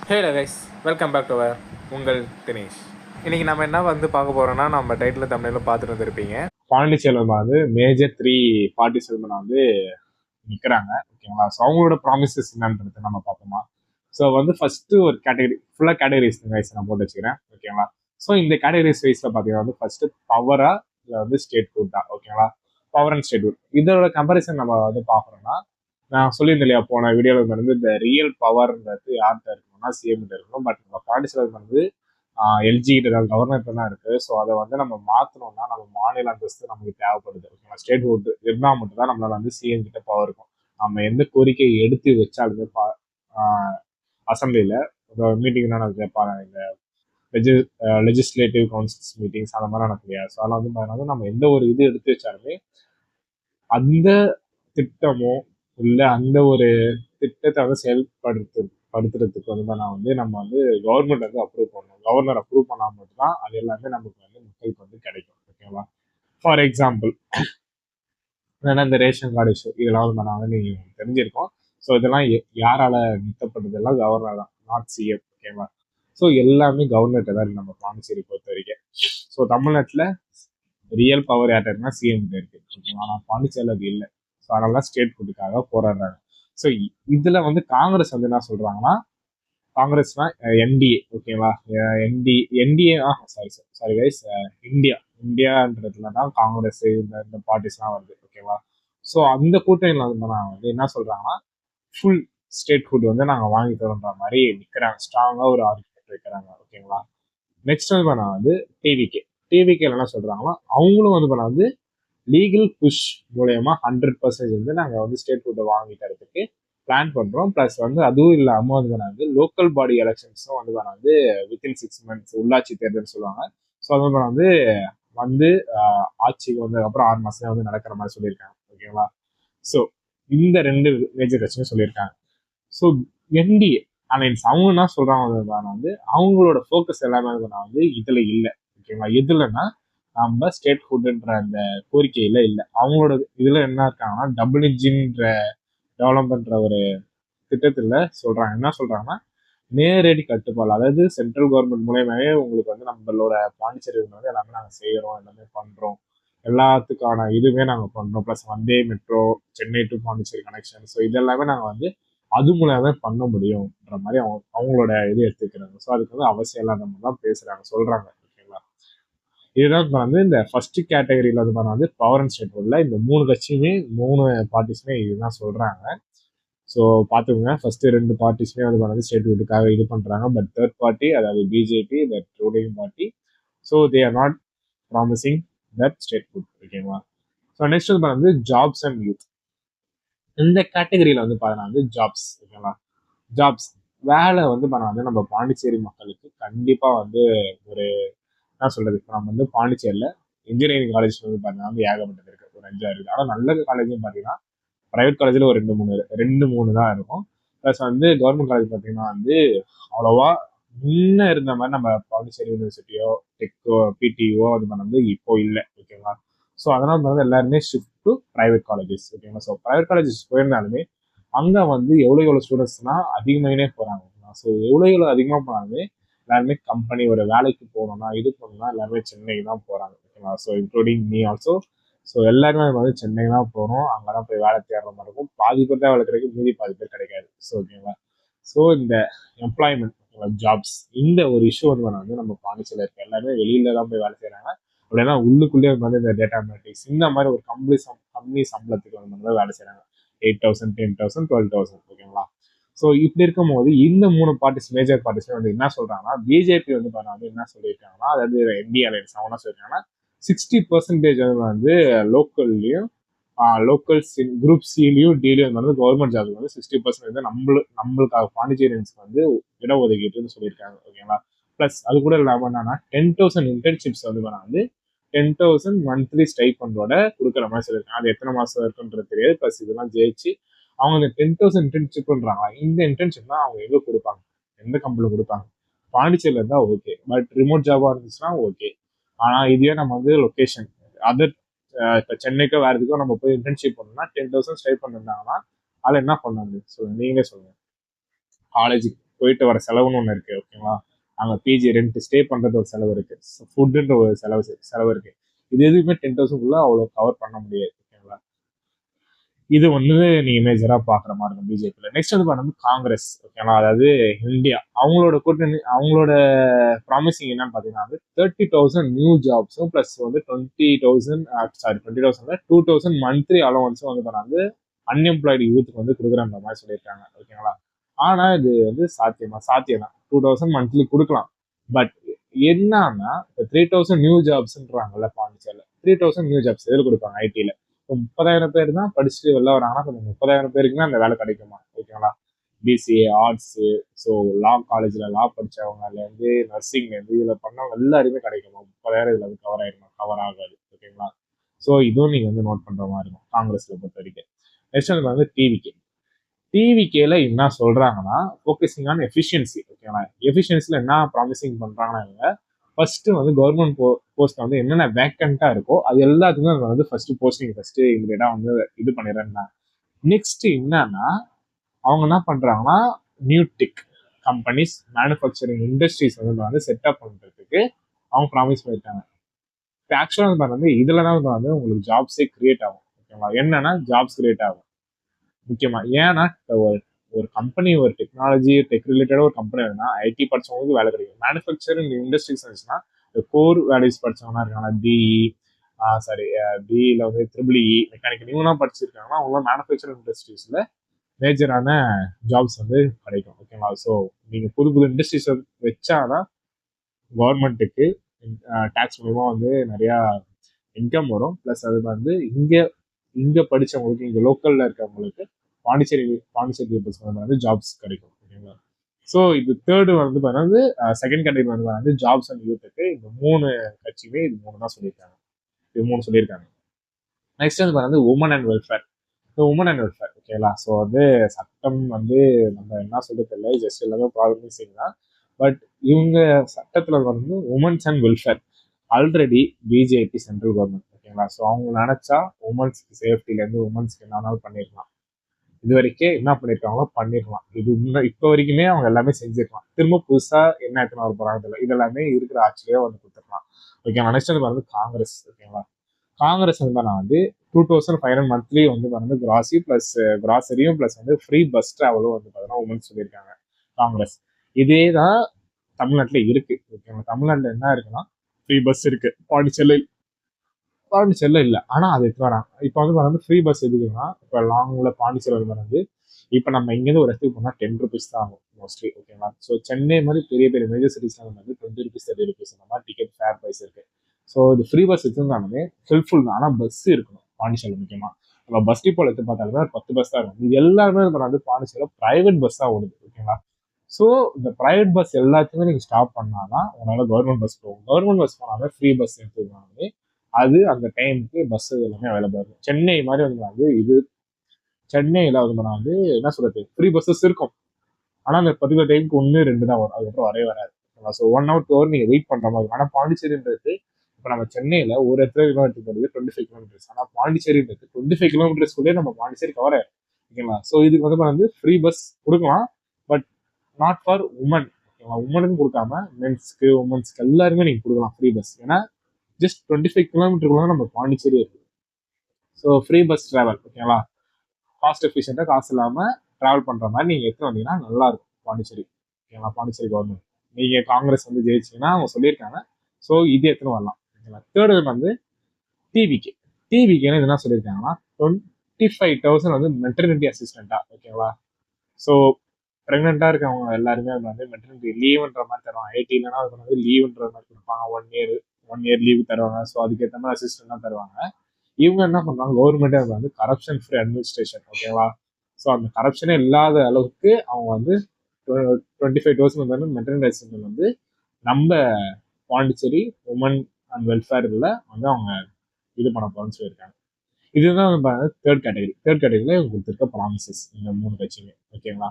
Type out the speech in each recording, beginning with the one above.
Halo guys, welcome back to our உங்கள் தினேஷ். இன்னைக்கு நம்ம என்ன பார்க்க போறோம்னா, நம்ம டைட்டில் தமிழில் பார்த்துட்டு வந்துருப்பீங்க. பாண்டிச்சேரியில் மேஜர் 3 பார்ட்டி செல்வன் நிற்கிறாங்க. ஓகேங்களா? ஸோ அவங்களோட ப்ராமிசஸ் என்னன்றது நம்ம பார்ப்போமா. ஸோ ஃபர்ஸ்ட் ஒரு கேட்டகரி ஃபுல்லாக கேட்டகரிஸ் வைஸ் நான் போட்டு வச்சுக்கிறேன். ஓகேங்களா? ஸோ இந்த கேட்டகரிஸ் வைஸில் பார்த்தீங்கன்னா ஃபர்ஸ்ட் பவரா இல்லை ஸ்டேட் ஃபுட்டா. ஓகேங்களா? பவர் அண்ட் ஸ்டேட் ஃபுட் இதோட கம்பேரிசன் நம்ம பார்க்குறோம்னா, நான் சொல்லியிருந்தேன் இல்லையா போன வீடியோவில் இந்த ரியல் பவர்ன்றது யார்கிட்ட இருக்கணும்னா சிஎம் கிட்ட இருக்கணும். பட் நம்ம பாண்டிச்சேரி எல்ஜி கிட்ட தான் கவர்னர்கிட்ட தான் இருக்கு. ஸோ அதை நம்ம மாற்றணும்னா நம்ம மாநில அந்தஸ்து நமக்கு தேவைப்படுது. ஓகேங்களா? ஸ்டேட் ஃபுட் இருந்தால் மட்டும் தான் நம்மளால சிஎம் கிட்ட பவர் இருக்கும். நம்ம எந்த கோரிக்கையை எடுத்து வச்சாலுமே அசம்பிளியில மீட்டிங் தான் கேட்பாங்க. இந்த லெஜிஸ்லேட்டிவ் கவுன்சில்ஸ் மீட்டிங்ஸ் அந்த மாதிரி நடக்கும் இல்லையா. ஸோ அதெல்லாம் நம்ம எந்த ஒரு இது எடுத்து வச்சாலுமே அந்த திட்டமோ இல்லை அந்த ஒரு திட்டத்தை செயல்படுத்துறதுக்கு நம்ம கவர்மெண்ட் அப்ரூவ் பண்ணணும். கவர்னர் அப்ரூவ் பண்ணால் மட்டும்தான் அது எல்லாமே நமக்கு மக்களுக்கு கிடைக்கும். ஓகேவா? ஃபார் எக்ஸாம்பிள் ஏன்னா இந்த ரேஷன் கார்டு இஷ்யூ இதெல்லாம் நீங்கள் தெரிஞ்சிருக்கோம். ஸோ இதெல்லாம் யாரால நிறுத்தப்பட்டதெல்லாம் கவர்னர் தான், நாட் சிஎம். ஓகேவா? ஸோ எல்லாமே கவர்னர்கிட்ட தான் நம்ம பாண்டிச்சேரி பொறுத்த வரைக்கும். ஸோ தமிழ்நாட்டில் ரியல் பவர் யார்ட்டா சிஎம் கிட்ட இருக்கு. ஓகேவா? ஆனால் பாண்டிச்சேரியில் அது இல்லை. ஸோ அதனால ஸ்டேட் ஃபுட்டுக்காக போராடுறாங்க. ஸோ இதுல காங்கிரஸ் என்ன சொல்றாங்கன்னா, காங்கிரஸ்னா என்டிஏ. ஓகேவா? என்டிஏ சாரி கைஸ், இந்தியான்றதுல தான் காங்கிரஸ் இந்த பார்ட்டிஸ்லாம் வருது. ஓகேவா? ஸோ அந்த கூட்டணியில் என்ன சொல்றாங்கன்னா, ஃபுல் ஸ்டேட் ஃபுட் நாங்க வாங்கி தரோன்ற மாதிரி நிக்கிறாங்க. ஸ்ட்ராங்கா ஒரு ஆர்குமெண்ட் வைக்கிறாங்க. ஓகேங்களா? Next TVK. டிவிகே என்ன சொல்றாங்கன்னா, அவங்களும் லீகல் புஷ் மூலயமா 100% நாங்கள் ஸ்டேட் ஃபுட்டை வாங்கி தரதுக்கு பிளான் பண்றோம். ப்ளஸ் அதுவும் இல்லாமல் லோக்கல் பாடி எலெக்ஷன்ஸும் வித்தின் 6 months உள்ளாட்சி தேர்தல் சொல்லுவாங்க. ஸோ வந்து ஆட்சிக்கு அப்புறம் 6 மாசம் நடக்கிற மாதிரி சொல்லியிருக்காங்க. ஓகேங்களா? ஸோ இந்த 2 மேஜர் கட்சியும் சொல்லியிருக்காங்க. ஸோ என்டிஏ அலைன்ஸ் அவங்க என்ன சொல்றாங்க, அவங்களோட ஃபோக்கஸ் எல்லாமே இதுல இல்லை. ஓகேங்களா? எதுலன்னா நம்ம ஸ்டேட் ஃபுட்ன்ற அந்த கோரிக்கையில இல்லை. அவங்களோட இதுல என்ன இருக்காங்கன்னா, டபுள் இன்ஜின்ற டெவலப் பண்ற ஒரு திட்டத்துல சொல்றாங்க. என்ன சொல்றாங்கன்னா, நேரடி கட்டுப்பாடு, அதாவது சென்ட்ரல் கவர்மெண்ட் மூலயமாவே உங்களுக்கு நம்மளோட பாண்டிச்சேரி எல்லாமே நாங்கள் செய்யறோம், எல்லாமே பண்றோம், எல்லாத்துக்கான இதுவே நாங்கள் பண்றோம். Plus Vande metro, Chennai to Pondicherry connection, so இதெல்லாமே நாங்கள் அது மூலயமே பண்ண முடியும்ன்ற மாதிரி அவங்களோட இது எடுத்துக்கிறாங்க. ஸோ அதுக்கு அவசியம் இல்லாத மாதிரி தான் பேசுறாங்க, சொல்றாங்க. ஓகேங்களா? இதுதான் இந்த ஃபர்ஸ்ட் கேட்டகரியில பவர் அண்ட் ஸ்டேட் ஃபுட்ல இந்த 3 கட்சியுமே 3 பார்ட்டிஸுமே இதுதான் சொல்றாங்க. ஸோ பார்த்துக்கோங்க, ஃபர்ஸ்ட் 2 பார்ட்டிஸுமே ஸ்டேட் ஃபுட்டுக்காக இது பண்றாங்க. பட் தேர்ட் பார்ட்டி, அதாவது BJP, that ruling party, so they are not promising that state food. ஓகேங்களா? So next jobs and youth. இந்த கேட்டகரியில பார்த்தீங்கன்னா ஜாப்ஸ். ஓகேங்களா? ஜாப்ஸ் வேலை நம்ம பாண்டிச்சேரி மக்களுக்கு கண்டிப்பா ஒரு என்ன சொல்றது, இப்போ நம்ம பாண்டிச்சேரியில இன்ஜினியரிங் காலேஜ் பார்த்தீங்கன்னா ஏகப்பட்டது இருக்கு, ஒரு 5-6 இருக்கு. ஆனால் நல்ல காலேஜும் பார்த்தீங்கன்னா ப்ரைவேட் காலேஜில் ஒரு 2-3 தான் இருக்கும். ப்ளஸ் கவர்மெண்ட் காலேஜ் பார்த்தீங்கன்னா அவ்வளோவா முன்ன இருந்த மாதிரி நம்ம பாண்டிச்சேரி யூனிவர்சிட்டியோ டெக்கோ பிடிஓ இப்போ இல்லை. ஓகேங்களா? ஸோ அதனால எல்லாருமே ஷிஃப்ட் டு ப்ரைவேட் காலேஜஸ். ஓகேங்களா? ஸோ ப்ரைவேட் காலேஜஸ் போயிருந்தாலுமே அங்கே எவ்வளோ ஸ்டூடெண்ட்ஸ்னா அதிகமாகினே போகிறாங்க. ஸோ எவ்வளோ அதிகமாக போனாலுமே எல்லாருமே கம்பெனி ஒரு வேலைக்கு போகணும்னா இது பண்ணணும்னா எல்லாருமே சென்னைக்கு தான் போகிறாங்க. ஓகேங்களா? So including me also. So எல்லாருமே சென்னை தான் போகிறோம், அங்கே தான் போய் வேலை தேடுற மாதிரி இருக்கும். பாதி பேர் தான் வேலை கிடைக்கும், மீதி பாதி பேர் கிடைக்காது. ஸோ ஓகேங்களா? ஸோ இந்த எம்ப்ளாய்மெண்ட், ஜாப்ஸ், இந்த ஒரு இஷ்யூ நம்ம பாண்டிச்சேரியில் இருக்க எல்லாருமே வெளியில தான் போய் வேலை செய்கிறாங்க. அப்படின்னா உள்ளுக்குள்ளேயே இந்த டேட்டா அனலிட்டிக்ஸ் இந்த மாதிரி ஒரு கம்மி சம்பளத்துக்கு வேலை செய்கிறாங்க. 8,000, 10,000, 12,000. ஓகேங்களா? ஸோ இப்படி இருக்கும் போது இந்த 3 பார்ட்டிஸ், மேஜர் பார்ட்டிஸ் என்ன சொல்றாங்கன்னா, பிஜேபி என்ன சொல்லியிருக்காங்கன்னா, அதாவது என்டிஏ அலையன்ஸ் அவங்க என்ன சொல்லியிருக்காங்கன்னா, 60% லோக்கல்லையும் லோக்கல் குரூப் சிலையும் டிலையும் கவர்மெண்ட் ஜாப்க்கு 60% நம்மளுக்காக பாண்டிச்சேரியன்ஸ்க்கு இடஒதுக்கீட்டுன்னு சொல்லியிருக்காங்க. ஓகேங்களா? ப்ளஸ் அது கூட இல்லாமல் என்னன்னா 10,000 இன்டர்ன்ஷிப்ஸ் 10,000 மந்த்லி ஸ்டைபண்டோட கொடுக்குற மாதிரி சொல்லியிருக்காங்க. அது எத்தனை மாசம் இருக்குன்றது தெரியாது. ப்ளஸ் இதெல்லாம் ஜெயிச்சு அவங்க இந்த 10,000 இன்டர்ன்ஷிப் பண்றாங்க. இந்த இன்டர்ன்ஷிப் தான் அவங்க எங்க கொடுப்பாங்க, எந்த கம்பெனில கொடுப்பாங்க? பாண்டிச்சேரியில இருந்தா ஓகே, பட் ரிமோட் ஜாபா இருந்துச்சுன்னா ஓகே. ஆனா இதுவே நம்ம லொகேஷன் அதர் இப்போ சென்னைக்கோ வேற எதுக்கோ நம்ம போய் இன்டர்ன்ஷிப் பண்ணோம்னா 10,000 ஸ்டே பண்ணிருந்தாங்கன்னா அதில் என்ன பண்ண முடியும் சொல்லுங்க, நீங்களே சொல்லுங்க. காலேஜ் போயிட்டு வர செலவுன்னு ஒன்று இருக்கு, ஓகேங்களா. அங்கே பிஜி ரெண்ட் ஸ்டே பண்றது ஒரு செலவு இருக்கு, ஃபுட்டுன்ற ஒரு செலவு இருக்கு. இது எதுவுமே 10,000 அவ்வளோ கவர் பண்ண முடியாது, ஓகேங்களா. இது வந்து நீங்க மேஜரா பாக்குற மாதிரி இருக்கும் பிஜேபியில். நெக்ஸ்ட் வந்து பார்த்தோம்னா காங்கிரஸ், ஓகேங்களா. அதாவது இந்தியா, அவங்களோட கூட்டணி, அவங்களோட ப்ராமிசிங் என்னன்னு பார்த்தீங்கன்னா வந்து 30,000 நியூ ஜாப்ஸும் ப்ளஸ் வந்து 20,000 20,000 2,000 மந்த்லி அலவன்ஸும் வந்து பண்ணாங்க அன்எம்ப்ளாய்டு யூத்துக்கு வந்து கொடுக்குறன்ற மாதிரி சொல்லியிருக்காங்க, ஓகேங்களா. ஆனா இது வந்து சாத்தியம் தான், 2,000 மந்த்லி கொடுக்கலாம். பட் என்னன்னா 3,000 நியூ ஜாப்ஸ்ன்றாங்கல்ல பாண்டிச்சேரியில், 3,000 நியூ ஜாப்ஸ் எதில் கொடுப்பாங்க? ஐடியில். இப்போ 30,000 பேர் தான் படிச்சுட்டு வெளில வராங்கன்னா கொஞ்சம் 30,000 பேருக்குமே அந்த வேலை கிடைக்குமா, ஓகேங்களா. பிசிஏ ஆர்ட்ஸு, ஸோ லா காலேஜில் லா படித்தவங்கலேருந்து நர்சிங்லேருந்து இதில் பண்ணவங்க எல்லாருமே கிடைக்குமா? 30,000 இதில் வந்து கவர் ஆகாது, ஓகேங்களா. ஸோ இதுவும் நீங்கள் வந்து நோட் பண்ணுற மாதிரி இருக்கும் காங்கிரஸில் பொறுத்த வரைக்கும். நெக்ஸ்ட் வந்து டிவிகேல என்ன சொல்றாங்கன்னா ஃபோக்கஸிங் ஆன் எஃபிஷியன்சி, ஓகேங்களா. எஃபிஷியன்சியில் என்ன ப்ராமிசிங் பண்ணுறாங்கன்னா ஃபர்ஸ்ட் வந்து கவர்மெண்ட் போஸ்ட் வந்து என்னென்ன வேக்கண்டா இருக்கோ அது எல்லாத்துக்குமே வந்து ஃபர்ஸ்ட் போஸ்டிங் ஃபர்ஸ்ட் இமீடியட்டா வந்து இது பண்ணிடுறேன்னா. நெக்ஸ்ட் என்னன்னா அவங்க என்ன பண்றாங்கன்னா new tech companies, manufacturing industries வந்து செட்டப் பண்றதுக்கு அவங்க ப்ராமிஸ் பண்ணிட்டாங்க. இப்போ ஆக்சுவலாக வந்து இதுல தான் வந்து உங்களுக்கு ஜாப்ஸே கிரியேட் ஆகும், ஓகேங்களா. என்னன்னா ஜாப்ஸ் கிரியேட் ஆகும் முக்கியமா. ஏன்னா ஒரு கம்பெனி, ஒரு டெக் ரிலேட்டடாக ஒரு கம்பெனி இருக்குன்னா ஐடி படிச்சவங்களுக்கு வேலை கிடைக்கும். மேனுஃபேக்சரிங் இண்டஸ்ட்ரீஸ் இருந்துச்சுன்னா கோர் வேல்யூஸ் படிச்சவங்கன்னா இருக்காங்க, பிஇல வந்து ட்ரிபிள்இ மெக்கானிக்கல் இவங்கலாம் படிச்சிருக்காங்கன்னா அவங்க மேனுஃபேக்சரிங் இண்டஸ்ட்ரீஸ்ல மேஜரான ஜாப்ஸ் வந்து கிடைக்கும், ஓகேங்களா. ஸோ நீங்கள் புது புது இண்டஸ்ட்ரீஸ் வச்சாதான் கவர்மெண்ட்டுக்கு டேக்ஸ் மூலமா வந்து நிறையா இன்கம் வரும். ப்ளஸ் அது வந்து இங்கே படித்தவங்களுக்கு, இங்கே லோக்கலில் இருக்கிறவங்களுக்கு பாண்டிச்சேரி பீப்புள்ஸ் வந்து ஜாப்ஸ் கிடைக்கும், ஓகேங்களா. ஸோ இது தேர்டு வந்து பார்த்தீங்கன்னா செகண்ட் கேட்டகரி வந்து பார்த்தீங்கன்னா ஜாப்ஸ் அண்ட் யூத்துக்கு இந்த 3 கட்சியுமே இது 3 தான் சொல்லியிருக்காங்க, இது 3 சொல்லியிருக்காங்க. நெக்ஸ்ட் வந்து பார்த்தீங்கன்னா women and welfare. Women and welfare, ஓகேங்களா. ஸோ வந்து சட்டம் வந்து நம்ம என்ன சொல்றது இல்லை, ஜஸ்ட் எல்லாமே ப்ராப்ளம் தான். பட் இவங்க சட்டத்தில் வந்து women's and welfare already BJP central government, ஓகேங்களா. ஸோ அவங்க நினைச்சா உமன்ஸ்க்கு சேஃப்டிலேருந்து உமன்ஸ்க்கு என்னன்னாலும் பண்ணிருக்கலாம். இது வரைக்கும் என்ன பண்ணியிருக்காங்களோ பண்ணிருக்கலாம். இது இப்போ வரைக்குமே அவங்க எல்லாமே செஞ்சிருக்கலாம். திரும்ப புதுசா என்ன எத்தனை வர போறாங்க தெரியல. இது எல்லாமே இருக்கிற ஆட்சியிலே வந்து கொடுத்துருக்கலாம், ஓகேங்களா. நெக்ஸ்ட் வந்து காங்கிரஸ், ஓகேங்களா. காங்கிரஸ் வந்து நான் வந்து 2,500 மந்த்லி வந்து கிராசி ப்ளஸ் கிராசரியும் ப்ளஸ் வந்து ஃப்ரீ பஸ் டிராவலும் வந்து பார்த்தீங்கன்னா உமன்ஸ் சொல்லியிருக்காங்க காங்கிரஸ். இதே தான் தமிழ்நாட்டில் இருக்கு, ஓகேங்களா. தமிழ்நாட்டில் என்ன இருக்குன்னா ஃப்ரீ பஸ் இருக்கு, பாண்டிச்சேரியில் இல்லை. ஆனால் அது எடுத்து வராங்க. இப்போ வந்து ஃப்ரீ பஸ் எதுக்குன்னா இப்போ லாங்கில் பாண்டிச்சேரி வந்து இப்போ நம்ம இங்கேருந்து ஒரு இடத்துக்கு போனால் 10 rupees தான் ஆகும் மோஸ்ட்லி, ஓகேங்களா. ஸோ சென்னை மாதிரி பெரிய பெரிய மேஜர் சிட்டிஸ்லாம் வந்து 20 rupees 30 rupees அந்த மாதிரி டிக்கெட் ஃபேர் ப்ரைஸ் இருக்கு. ஸோ இது ஃப்ரீ பஸ் எடுத்துருந்தாலுமே ஹெல்ப்ஃபுல் தான். ஆனால் பஸ் இருக்கணும் பாண்டிச்சேரியில் முக்கியமாக. நம்ம பஸ் டிப்போல எடுத்து பார்த்தாலுமே ஒரு 10 பஸ் தான் இருக்கும். இது எல்லாருமே வந்து பாண்டிச்சேரியில் ப்ரைவேட் பஸ் தான் ஓடுது, ஓகேங்களா. ஸோ இந்த ப்ரைவேட் பஸ் எல்லாத்தையுமே நீங்கள் ஸ்டாப் பண்ணாதான் உங்களால் கவர்மெண்ட் பஸ் போகும். கவர்மெண்ட் பஸ் போனாலும் ஃப்ரீ பஸ் எடுத்துருந்தாலுமே அது அந்த டைமுக்கு பஸ் எல்லாமே அவைலபிளாக இருக்கும். சென்னை மாதிரி வந்து இது சென்னையில் வந்து என்ன சொல்றது, ஃப்ரீ பஸ்ஸஸ் இருக்கும். ஆனால் அந்த பர்டிகுலர் டைமுக்கு 1 2 தான் வரும், அதுக்கப்புறம் வரவே வராது. ஸோ 1 hour 2 hour நீங்கள் வெயிட் பண்ணுற மாதிரி இருக்கும். ஆனால் பாண்டிச்சேரின்றது இப்போ நம்ம சென்னையில் ஒரு இடத்துல கிலோமீட்டர் போகிறது 25 kilometers. ஆனால் பாண்டிச்சேரின்றது 25 kilometers நம்ம பாண்டிச்சேரி கவர் ஆயிடும், ஓகேங்களா. ஸோ இதுக்கு வந்து ஃப்ரீ பஸ் கொடுக்கலாம், பட் நாட் ஃபார் உமன், ஓகேங்களா. உமனுக்கும் கொடுக்காம மென்ஸ்க்கு உமன்ஸ்க்கு எல்லாருமே நீங்கள் கொடுக்கலாம் ஃப்ரீ பஸ். ஏன்னா ஜஸ்ட் 25 kilometer நம்ம பாண்டிச்சேரி இருக்கு. ஸோ ஃப்ரீ பஸ் ட்ராவல், ஓகேங்களா. காஸ்ட் எஃபிஷியண்டாக காசு இல்லாமல் ட்ராவல் பண்ணுற மாதிரி நீங்கள் எடுத்து வந்தீங்கன்னா நல்லா இருக்கும் பாண்டிச்சேரி, ஓகேங்களா. பாண்டிச்சேரி கவர்மெண்ட் நீங்கள் காங்கிரஸ் வந்து ஜெயிச்சிங்கன்னா அவங்க சொல்லியிருக்காங்க. ஸோ இது எடுத்துன்னு வரலாம், ஓகேங்களா. தேர்டு வந்து டிவிக்கு என்ன சொல்லியிருக்காங்கன்னா 25,000 வந்து மெட்டர்னிட்டி அசிஸ்டண்டா, ஓகேங்களா. ஸோ ப்ரெக்னெண்ட்டாக இருக்கவங்க எல்லாருமே வந்து மெட்டர்னிட்டி லீவுன்ற மாதிரி தருவாங்க. ஐடிலனா வந்து லீவுன்ற மாதிரி கொடுப்பாங்க, 1 year லீவு தருவாங்க. ஸோ அதுக்கேற்ற மாதிரி அசிஸ்டன்ட்லாம் தருவாங்க. இவங்க என்ன பண்றாங்க, கவர்மெண்ட்டே வந்து கரப்ஷன் ஃப்ரீ அட்மினிஸ்ட்ரேஷன், ஓகேவா. ஸோ அந்த கரப்ஷனே இல்லாத அளவுக்கு அவங்க வந்து 25,000 வந்து மெட்டர்னிட்டி அசிஸ்டன்ட் வந்து நம்ம பாண்டிச்சேரி உமன் அண்ட் வெல்ஃபேர்ல வந்து அவங்க இது பண்ண போறோம்னு சொல்லியிருக்காங்க. இதுதான் தேர்ட் கேட்டகரியில் இவங்க கொடுத்துருக்க ப்ராமிசஸ் இந்த 3 கட்சியுமே, ஓகேங்களா.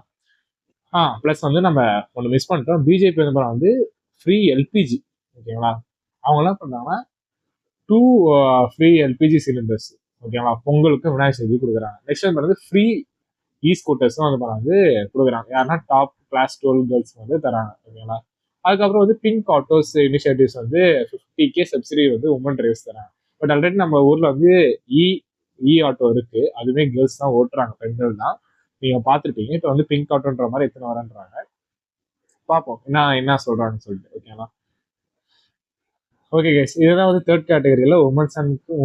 ப்ளஸ் வந்து நம்ம ஒன்று மிஸ் பண்ணிட்டோம். பிஜேபி வந்து ஃப்ரீ எல்பிஜி, ஓகேங்களா. அவங்க என்ன பண்ணாங்கன்னா 2 ஃப்ரீ எல்பிஜி சிலிண்டர்ஸ், ஓகேங்களா. பொங்கலுக்கு விநாயகர் சதுர்த்தி கொடுக்குறாங்க. நெக்ஸ்ட் வந்து ஃப்ரீ ஸ்கூட்டர்ஸும் வந்து கொடுக்குறாங்க. யாருன்னா டாப் கிளாஸ் 12 கேர்ள்ஸ் வந்து தராங்க. ஓகேங்களா. அதுக்கப்புறம் வந்து பிங்க் ஆட்டோஸ் இனிஷியேட்டிவ்ஸ் வந்து 50K சப்சிடி வந்து உமன் டிரைவர்ஸ் தராங்க. பட் ஆல்ரெடி நம்ம ஊர்ல வந்து இ இ ஆட்டோ இருக்கு, அதுவே கேர்ள்ஸ் தான் ஓட்டுறாங்க, பெண்கள் தான். நீங்க பார்த்துருப்பீங்க. இப்போ வந்து பிங்க் ஆட்டோன்ற மாதிரி எத்தனை வரேன்றாங்க. பார்ப்போம் என்ன என்ன சொல்றாங்கன்னு சொல்லிட்டு. ஓகேங்களா. ஓகே கைஸ், இதுதான் வந்து தேர்ட் கேட்டகரியில்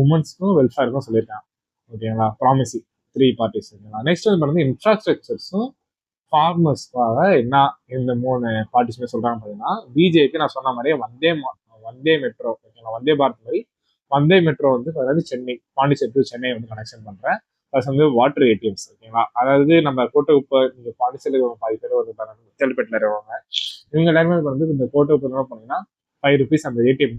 உமன்ஸ்க்கும் வெல்ஃபேருக்கும் சொல்லியிருக்காங்க. ஓகேங்களா. ப்ராமிசி 3 பார்ட்டிஸ். ஓகேங்களா. நெக்ஸ்ட் வந்து பார்த்தீங்கன்னா இன்ஃப்ராஸ்ட்ரக்சர்ஸும் ஃபார்மர்ஸ்க்காக என்ன இந்த 3 பார்ட்டிஸுமே சொல்றாங்க பார்த்தீங்கன்னா, பிஜேபி நான் சொன்ன மாதிரியே வந்தே மெட்ரோ. ஓகேங்களா. வந்தே பாரத் மாதிரி வந்தே மெட்ரோ வந்து அதாவது சென்னை, பாண்டிச்சேரி டு சென்னை வந்து கனெக்ஷன் பண்றேன். ப்ளஸ் வந்து வாட்டர் ஏடிஎம்ஸ். ஓகேங்களா. அதாவது நம்ம கோட்டை உப்ப நீங்க பாண்டிச்சேரியில் பாதி பேர் வந்து முத்தியால்பேட்டில் இருக்கிறவங்க, இவங்க எல்லாருமே வந்து இந்த கோட்டை உப்பு என்ன பண்ணீங்கன்னா ₹5 அந்த ஏடிஎம்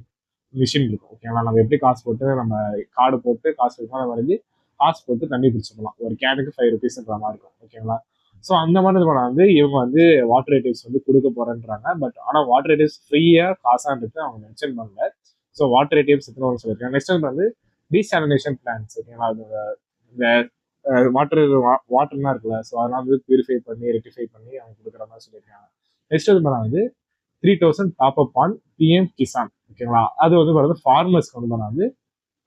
மிஷின் இருக்கும். ஓகேங்களா. நம்ம எப்படி காசு போட்டு நம்ம கார்டு போட்டு காசு கொடுத்தோம், அதை மாதிரி காசு போட்டு தண்ணி பிடிச்சிக்கலாம். ஒரு கேனுக்கு ₹5ன்ற மாதிரி இருக்கும். ஓகேங்களா. ஸோ அந்த மாதிரி இது வந்து இவங்க வந்து வாட்டர் ஏடிஎம்ஸ் வந்து கொடுக்க போறேன்றாங்க. பட் ஆனால் வாட்டர் ஏடிஎம்ஸ் ஃப்ரீயா காசான்றது அவங்க மென்ஷன் பண்ணல. ஸோ வாட்டர் ஏடிஎம்ஸ் எத்தனை வரும்னு சொல்லியிருக்காங்க. நெக்ஸ்ட் வந்து டீசாலினேஷன் பிளான்ஸ். ஓகேங்களா. இந்த வாட்டர் வாட்டர்லாம் இருக்குல்ல, ஸோ அதெல்லாம் வந்து பியூரிஃபை பண்ணி ரெக்டிஃபை பண்ணி அவங்க கொடுக்குற மாதிரி சொல்லியிருக்காங்க. நெக்ஸ்ட் வந்து 3000 top up on PM Kisan. ஓகேங்களா. அது வந்து பார்த்தா ஃபார்மர்ஸ்க்கு வந்து வந்து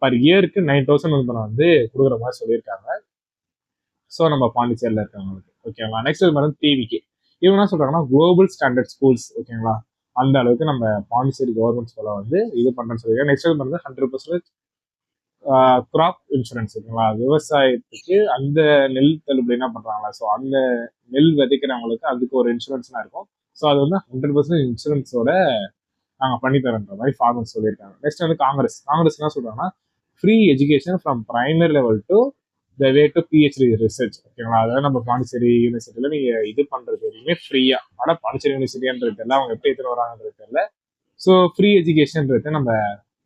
பர் இயருக்கு 9000 வந்து கொடுக்குற மாதிரி சொல்லியிருக்காங்க. ஸோ நம்ம பாண்டிச்சேரியில் இருக்கவங்களுக்கு. ஓகேங்களா. நெக்ஸ்ட் வந்து டிவிக்கு இவங்க என்ன சொல்றாங்கன்னா குளோபல் ஸ்டாண்டர்ட் ஸ்கூல்ஸ். ஓகேங்களா. அந்த அளவுக்கு நம்ம பாண்டிச்சேரி கவர்மெண்ட் ஸ்கூலை வந்து இது பண்றேன்னு சொல்லியிருக்காங்க. நெக்ஸ்ட் வந்து 100% கிராப் இன்சூரன்ஸ். ஓகேங்களா. விவசாயத்துக்கு அந்த நெல் தள்ளுபடி என்ன பண்றாங்களா, ஸோ அந்த நெல் விதைக்கிறவங்களுக்கு அதுக்கு ஒரு இன்சூரன்ஸ்லாம் இருக்கும். ஸோ அது வந்து 100% இன்சூரன்ஸோட நாங்கள் பண்ணி தரேன்ற மாதிரி ஃபார்மர்ஸ் சொல்லியிருக்காங்க. நெக்ஸ்ட் வந்து காங்கிரஸ் என்ன சொல்றாங்கன்னா free education from primary level to the way to PhD research. ஓகேங்களா. அதாவது நம்ம பாண்டிச்சேரி யூனிவர்சிட்டியில நீங்க இது பண்றது எதுவுமே ஃப்ரீயா. ஆனால் பாண்டிச்சேரி யூனிவர்சிட்டின்றது தெரியல, அவங்க எப்படி எடுத்துட்டு வராங்கன்றது தெரியல. ஸோ ஃப்ரீ எஜுகேஷன்றது நம்ம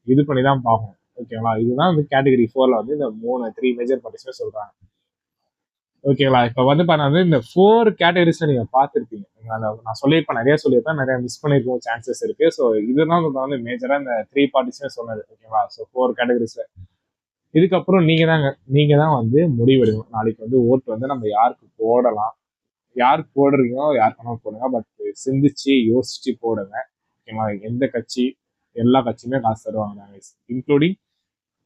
இது பண்ணி தான் பார்க்கணும். ஓகேங்களா. இதுதான் வந்து கேட்டகரி 4ல வந்து இந்த 3 மேஜர் பார்ட்டிஸ்மே சொல்றாங்க. ஓகேங்களா. இப்போ வந்து பண்ணாது இந்த 4 கேட்டகரிஸ்ல நீங்க பார்த்துருப்பீங்க. நான் சொல்லியிருப்பேன், நிறைய சொல்லியிருப்பேன், நிறைய மிஸ் பண்ணிருக்கும் சான்சஸ் இருக்கு. ஸோ இதுதான் வந்து மேஜரா இந்த 3 பார்ட்டிஸ்மே சொன்னது. ஓகேங்களா. ஸோ 4 கேட்டகரிஸ்ல இதுக்கப்புறம் நீங்க தான் வந்து முடிவெடுக்கணும். நாளைக்கு வந்து ஓட்டு வந்து நம்ம யாருக்கு போடலாம், யாருக்கு போடுறீங்களோ யாருக்கு வேணாலும் போடுங்க. பட் சிந்திச்சு யோசிச்சு போடுங்க. ஓகேங்களா. எந்த கட்சி, எல்லா கட்சியுமே காசு தருவாங்க, இன்க்ளூடிங்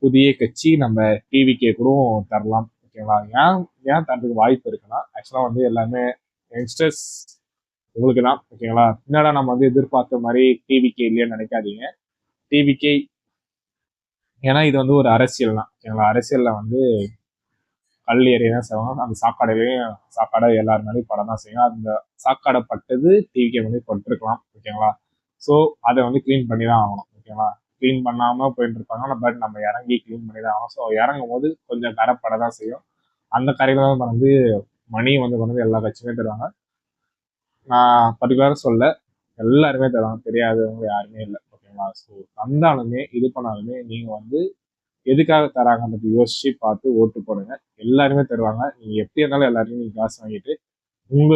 புதிய கட்சி நம்ம டிவிக்கே கூட தரலாம். ஓகேங்களா. ஏன் ஏன் தரதுக்கு வாய்ப்பு இருக்குன்னா, ஆக்சுவலா வந்து எல்லாமே யங்ஸ்டர்ஸ் உங்களுக்கு தான். ஓகேங்களா. என்னடா நம்ம வந்து எதிர்பார்த்த மாதிரி டிவிக்கே இல்லையான்னு நினைக்காதீங்க. டிவிக்கே ஏன்னா இது வந்து ஒரு அரசியல் தான். ஓகேங்களா. அரசியல்ல வந்து கல் ஏறிய தான் செய்வாங்க, அந்த சாக்காடையிலையும் சாக்காடை எல்லாருனாலையும் படம் தான் செய்யும். அந்த சாக்காடை பட்டது டிவிக்கே வந்து பட்டிருக்கலாம். ஓகேங்களா. ஸோ அதை வந்து கிளீன் பண்ணி தான் ஆகணும். ஓகேங்களா. கிளீன் பண்ணாம போயிட்டு இருப்பாங்க. பட் நம்ம இறங்கி கிளீன் பண்ணி தான் ஆகணும். ஸோ இறங்கும் போது கொஞ்சம் கரைப்பட தான் செய்யும். அந்த கரையில தான் வந்து மணி வந்து எல்லா கட்சியுமே தருவாங்க. நான் பர்டிகுலராக சொல்ல, எல்லாருமே தருவாங்க, தெரியாதவங்க யாருமே இல்லை. ஓகேங்களா. ஸோ தந்தாலுமே இது பண்ணாலுமே நீங்க வந்து எதுக்காக தராங்கன்றது யோசிச்சு பார்த்து ஓட்டு போடுங்க. எல்லாருமே தருவாங்க. நீங்க எப்படி இருந்தாலும் எல்லாருமே நீங்க காசு வாங்கிட்டு உங்க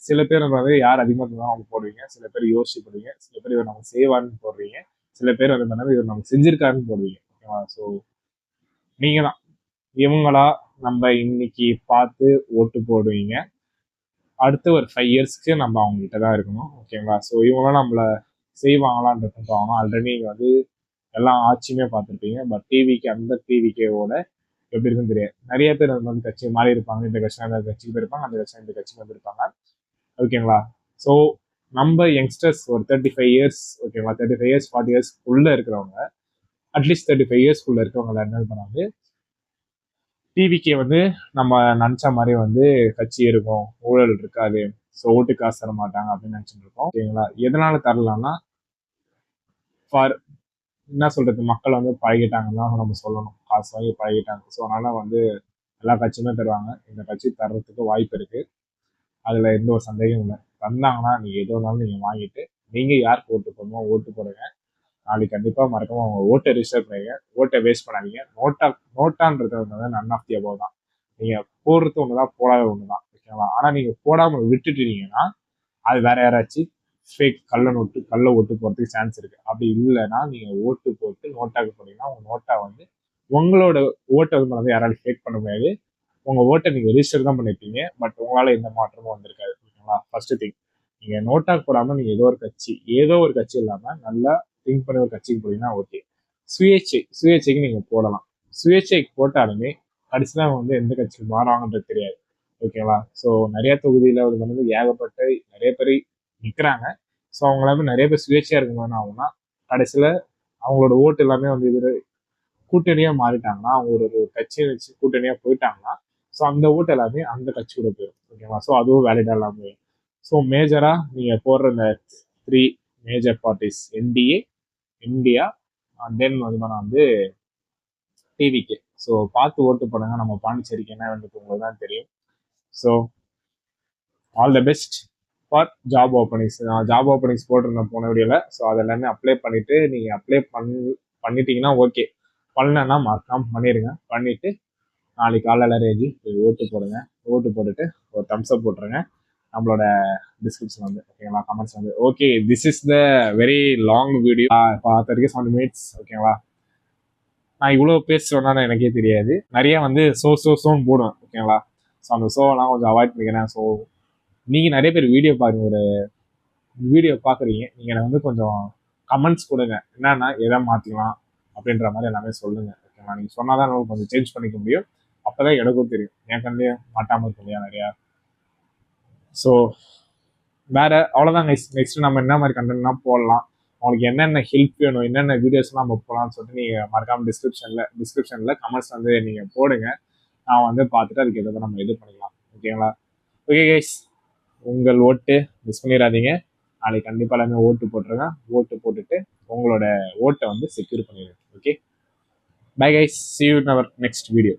சில பேர் வந்து யார் அதிகமாக இருந்தாலும் அவங்க போடுவீங்க, சில பேர் யோசிச்சு போடுவீங்க, சில பேர் இவர் நமக்கு செய்வார்னு போடுவீங்க, சில பேர் வந்து பார்த்தீங்கன்னா இவர் நமக்கு செஞ்சிருக்காருன்னு போடுவீங்க. ஓகேவா. ஸோ நீங்க தான் இவங்களா நம்ம இன்னைக்கு பார்த்து ஓட்டு போடுவீங்க. அடுத்த ஒரு 5 இயர்ஸ்க்கு நம்ம அவங்க கிட்ட தான் இருக்கணும். ஓகேங்களா. ஸோ இவங்களாம் நம்மள செய்வாங்களான்றது பார்க்கணும். ஆல்ரெடி நீங்க வந்து எல்லா ஆட்சியுமே பார்த்துருப்பீங்க. பட் அந்த டிவிக்கேவோட எப்படி இருக்குன்னு தெரியாது. நிறைய பேர் வந்து கட்சி மாறி இருப்பாங்க. இந்த கட்சி அந்த கட்சிக்கு போயிருப்பாங்க, அந்த கட்சி இந்த கட்சிக்கு வந்திருப்பாங்க. ஓகேங்களா. ஸோ நம்ம யங்ஸ்டர்ஸ் ஒரு 35 இயர்ஸ், ஓகேங்களா, 35 இயர்ஸ் 40 இயர்ஸ் உள்ள இருக்கிறவங்க, அட்லீஸ்ட் 35 இயர்ஸ் உள்ள இருக்கவங்க என்ன பண்ணாங்க, டிவிக்கே வந்து நம்ம நினைச்ச மாதிரி வந்து கட்சி இருக்கும், ஊழல் இருக்காது, ஸோ ஓட்டு காசு தர மாட்டாங்க அப்படின்னு நினைச்சிட்டு இருக்கோம். ஓகேங்களா. எதனால தரலாம்னா ஃபார் என்ன சொல்றது, மக்கள் வந்து பழகிட்டாங்கன்னு தான் நம்ம சொல்லணும். காசு வாங்கி பழகிட்டாங்க. ஸோ அதனால வந்து எல்லா கட்சியுமே தருவாங்க. இந்த கட்சி தர்றதுக்கு வாய்ப்பு இருக்கு. அதுல எந்த ஒரு சந்தேகமும் இல்லை. தந்தாங்கன்னா நீங்க எது வந்தாலும் நீங்க வாங்கிட்டு நீங்க யாருக்கு ஓட்டு போடணுமோ ஓட்டு போடுங்க. நாளைக்கு கண்டிப்பா மறக்காம உங்க ஓட்டை ரிஜிஸ்டர் பண்ணுங்க. ஓட்டை வேஸ்ட் பண்ணாதீங்க. நோட்டான்றது வந்து நன் ஆஃப் தி அபவ் தான். நீங்க போடுறது ஒண்ணுதான், போடாத ஒண்ணுதான். ஓகேங்களா. ஆனா நீங்க போடாம விட்டுட்டீங்கன்னா அது வேற யாராச்சும் ஃபேக் கள்ள ஓட்டு போறதுக்கு சான்ஸ் இருக்கு. அப்படி இல்லைன்னா நீங்க ஓட்டு போட்டு நோட்டாக்கு போனீங்கன்னா உங்க நோட்டா வந்து உங்களோட ஓட்டை வந்து யாராலும் ஃபேக் பண்ண முடியாது. உங்க ஓட்டை நீங்க ரிஜிஸ்டர் தான் பண்ணிருப்பீங்க. பட் உங்களால எந்த மாற்றமும் வந்திருக்காது. ஓகேங்களா. First thing. நீங்கள் நோட்டாக் போடாமல் நீங்கள் ஏதோ ஒரு கட்சி இல்லாமல் நல்லா திங்க் பண்ணி ஒரு கட்சிக்கு போனீங்கன்னா ஓகே. சுயேட்சைக்கு நீங்கள் போடலாம். சுயேட்சைக்கு போட்டாலுமே கடைசியில் அவங்க வந்து எந்த கட்சிக்கு மாறுவாங்கன்றது தெரியாது. ஓகேவா? ஸோ நிறைய தொகுதியில் வந்து ஏகப்பட்ட நிறைய பேர் நிற்கிறாங்க. ஸோ அவங்களாமே நிறைய பேர் சுயேட்சையாக இருக்கணும்னு ஆகும்னா கடைசியில் அவங்களோட ஓட்டு எல்லாமே வந்து இது கூட்டணியாக மாறிட்டாங்கன்னா, அவங்க ஒரு கட்சியை வச்சு கூட்டணியாக போயிட்டாங்கன்னா, ஸோ அந்த ஓட்டு எல்லாமே அந்த கட்சி கூட போயிடும். ஓகேவா? ஸோ அதுவும் வேலிடாக இல்லாமல். ஸோ மேஜராக நீங்கள் போடுற இந்த 3 மேஜர் பார்ட்டிஸ் என்டிஏ, இந்தியா, தென் வந்து டிவிக்கு. ஸோ பார்த்து ஓட்டு போடுங்க. நம்ம பாண்டிச்சேரிக்கு என்ன வேண்டியது உங்களுக்கு தான் தெரியும். So all the best for job openings. நான் ஜாப் ஓப்பனிங்ஸ் போட்டிருந்தேன் போன வீடியோவில். ஸோ அது எல்லாமே அப்ளை பண்ணிவிட்டு நீங்கள் பண்ணிட்டீங்கன்னா ஓகே. பண்ணலன்னா மறக்காம பண்ணிடுங்க. பண்ணிவிட்டு நாளைக்கு காலையில் ரேஞ்சி போய் ஓட்டு போடுங்க. ஓட்டு போட்டுட்டு ஒரு தம்ஸ் அப் போட்டுருங்க நம்மளோட டிஸ்கிரிப்ஷன் வந்து. ஓகேங்களா? கமெண்ட்ஸ் வந்து okay. This is the very long video. 37 minutes. ஓகேங்களா? நான் இவ்வளோ பேசுகிறேன்னா எனக்கே தெரியாது. நிறைய வந்து சோன்னு போடுவேன். ஓகேங்களா? ஸோ அந்த ஷோவெல்லாம் கொஞ்சம் அவாய்ட் பண்ணிக்கிறேன். ஸோ நீங்கள் நிறைய பேர் வீடியோ பாருங்க. ஒரு வீடியோ பார்க்குறீங்க, நீங்கள் எனக்கு வந்து கொஞ்சம் கமெண்ட்ஸ் கொடுங்க. என்னென்னா எதை மாற்றிக்கலாம் அப்படின்ற மாதிரி எல்லாமே சொல்லுங்கள். ஓகேங்களா? நீங்கள் சொன்னால் தான் நம்ம கொஞ்சம் சேஞ்ச் பண்ணிக்க முடியும். அப்போ தான் எனக்கும் தெரியும். என் கண்ணிலே மாட்டாமல் இருக்கும் இல்லையா நிறையா. ஸோ வேறு அவ்வளோதான். நெக்ஸ்ட் நம்ம என்ன மாதிரி கண்டென்ட்லாம் போடலாம், அவங்களுக்கு என்னென்ன ஹெல்ப் வேணும், என்னென்ன வீடியோஸ்லாம் நம்ம போகலான்னு சொல்லிட்டு நீங்கள் மறக்காமல் டிஸ்கிரிப்ஷனில் கமெண்ட்ஸ் வந்து நீங்கள் போடுங்க. நான் வந்து பார்த்துட்டு அதுக்கு எதாவது நம்ம இது பண்ணிக்கலாம். ஓகேங்களா? ஓகே கைஸ், உங்கள் ஓட்டு மிஸ் பண்ணிடாதீங்க. நாளைக்கு கண்டிப்பாக எல்லாமே ஓட்டு போட்டுருங்க. ஓட்டு போட்டுட்டு உங்களோட ஓட்டை வந்து செக்யூர் பண்ணிடுங்க. Okay, bye guys, see you in our next video.